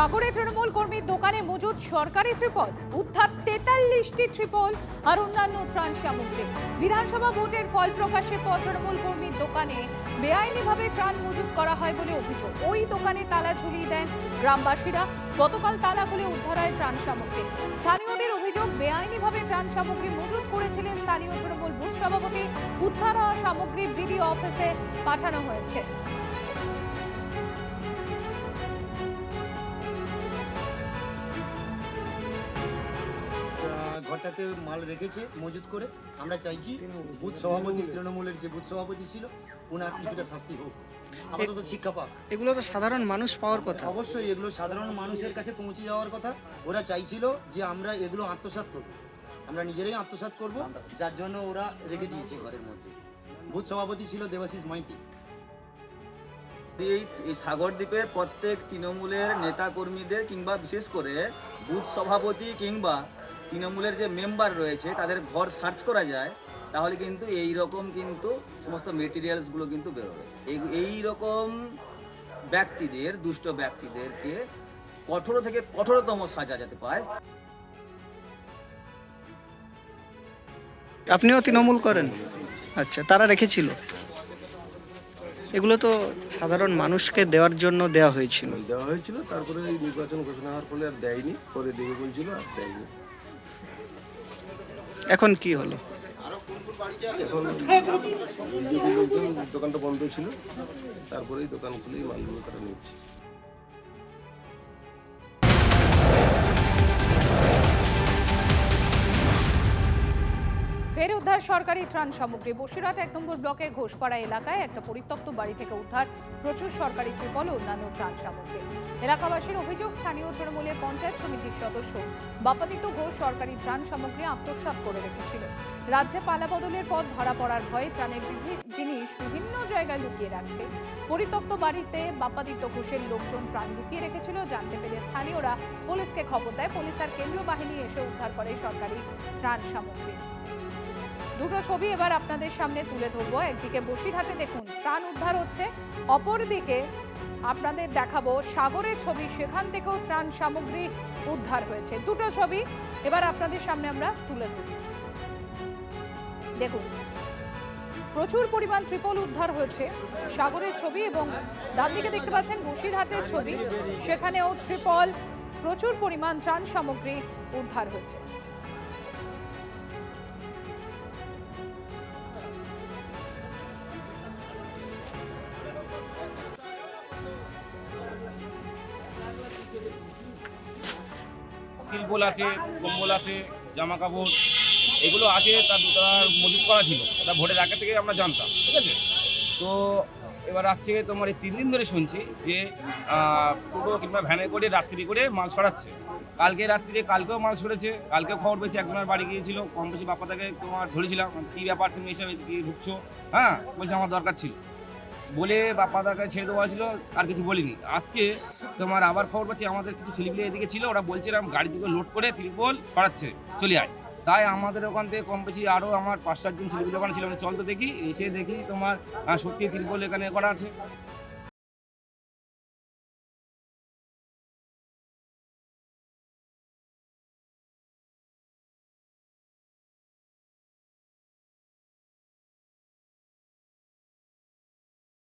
সাগরে তৃণমূল কর্মীর দোকানে মজুদ সরকারি ত্রিপল, উদ্ধার 43টি ত্রিপল আর অন্যান্য ত্রাণ সামগ্রী। বিধানসভা ভোটের ফল প্রকাশের পর তৃণমূল কর্মীর দোকানে বেআইনিভাবে ত্রাণ মজুদ করা হয় বলে অভিযোগ। ওই দোকানে তালা ঝুলিয়ে দেন গ্রামবাসীরা। গতকাল তালা খুলে উদ্ধার হয় ত্রাণ সামগ্রী। স্থানীয়দের অভিযোগ, বেআইনিভাবে ত্রাণ সামগ্রী মজুদ করেছিলেন স্থানীয় তৃণমূল বুথ সভাপতি। উদ্ধার হওয়া সামগ্রী বিডিও অফিসে পাঠানো হয়েছে। ঘরটাতে মাল রেখেছে মজুত করে। আমরা চাইছি বুথ সভাপতি, তৃণমূলের যে বুথ সভাপতি ছিল, ওনার কিছুটা শাস্তি হোক, আপাতত শিক্ষা পাক। এগুলো তো সাধারণ মানুষ পাওয়ার কথা। অবশ্যই এগুলো সাধারণ মানুষের কাছে পৌঁছে যাওয়ার কথা। ওরা চাইছিল যে আমরা এগুলো আত্মসাৎ করব, আমরা নিজেরাই আত্মসাৎ করব, যার জন্য ওরা রেখে দিয়েছে ঘরের মধ্যে। বুথ সভাপতি ছিল দেবাশিস মাইতি। এই সাগর দ্বীপের প্রত্যেক তৃণমূলের নেতাকর্মীদের কিংবা বিশেষ করে বুথ সভাপতি কিংবা তৃণমূলের যে মেম্বার রয়েছে তাদের ঘর সার্চ করা যায়, তাহলে কিন্তু এই রকম কিন্তু সমস্ত মেটেরিয়ালসগুলো কিন্তু বেরোবে। এই রকম ব্যক্তিদের, দুষ্ট ব্যক্তিদেরকে কঠোর থেকে কঠোরতম সাজা যাতে পায়। আপনিও তৃণমূল করেন? আচ্ছা, তারা রেখেছিল এগুলো তো সাধারণ মানুষকে দেওয়ার জন্য দেওয়া হয়েছিল। তারপরে এই নির্বাচন ঘোষণা হওয়ার ফলে আর দেয়নি, পরে দেবে বলছিল, আর দেয়নি। এখন কি হলো? এখন দোকানটা বন্ধ ছিল, তারপরেই দোকান খুলেই মালগুলো তারা নিচ্ছে। ফের উদ্ধার সরকারি ত্রাণ সামগ্রী। বসিরহাট 1 নম্বর ব্লকের ঘোষপাড়া এলাকায় একটা পরিত্যক্ত বাড়ি থেকে উদ্ধার প্রচুর সরকারি ত্রিপল ও অন্যান্য ত্রাণ সামগ্রী। এলাকাবাসীর অভিযোগ, স্থানীয় তৃণমূলের পঞ্চায়েত সমিতির সদস্য বাপাদিত ঘোষ সরকারি ত্রাণ সামগ্রী আত্মসাৎ করে রেখেছিল। রাজ্যে পালাবদলের পথ ধরা পড়ার ভয়ে ত্রাণের জিনিস বিভিন্ন জায়গায় লুকিয়ে রাখছে। পরিত্যক্ত বাড়িতে বাপাদিত ঘোষের লোকজন ত্রাণ লুকিয়ে রেখেছিল। জানতে পেরে স্থানীয়রা পুলিশকে খবর দেয়। পুলিশ আর কেন্দ্রীয় বাহিনী এসে উদ্ধার করে সরকারি ত্রাণ সামগ্রী। দুটো ছবি এবার আপনাদের সামনে তুলে ধরবো। একদিকে বসিরহাটে দেখুন ত্রাণ উদ্ধার হচ্ছে, অপরদিকে আপনাদের দেখাবো সাগরের ছবি, সেখান থেকেও ত্রাণ সামগ্রী উদ্ধার হয়েছে। দুটো ছবি এবার আপনাদের সামনে আমরা তুলে ধরব। দেখুন, প্রচুর পরিমাণ ত্রিপল উদ্ধার হয়েছে, সাগরের ছবি, এবং ডান দিকে দেখতে পাচ্ছেন বসিরহাটের ছবি, সেখানেও ত্রিপল, প্রচুর পরিমাণ ত্রাণ সামগ্রী উদ্ধার হয়েছে। তিলবোল আছে, কম্বল আছে, জামা কাপড় এগুলো আছে। তার মজুত করা ছিল, এটা ভোটের আগে থেকে আমরা জানতাম, ঠিক আছে। তো এবার আজকে তোমার এই 3 দিন ধরে শুনছি যে টোটো কিংবা ভ্যানে করে রাত্রি করে মাল ছড়াচ্ছে। কালকে রাত্রিরে কালকেও মাল ছড়েছে। কালকেও খবর পেয়েছি, একজনের বাড়ি গিয়েছিল, কম বেশি বাপ্পাদাকে তোমার ধরেছিলাম, কী ব্যাপার তুমি এসে কি ঢুকছো, হ্যাঁ বলছে আমার দরকার ছিল বলে বাপ্পাদাকে ছেড়ে দেওয়া ছিল, আর কিছু বলিনি। আজকে তোমার আবার খবর পাচ্ছি আমাদের কিছু ছেলেপিলে এদিকে ছিল, ওরা বলছিলাম গাড়ি থেকে লোড করে ত্রিপল ছড়াচ্ছে, চলে আয়। তাই আমাদের ওখান থেকে কম বেশি আরও আমার 5-7 জন ছেলেপিলে ওখানে ছিল, চল তো দেখি। এসে দেখি তোমার সত্যি ত্রিপল এখানে করা আছে।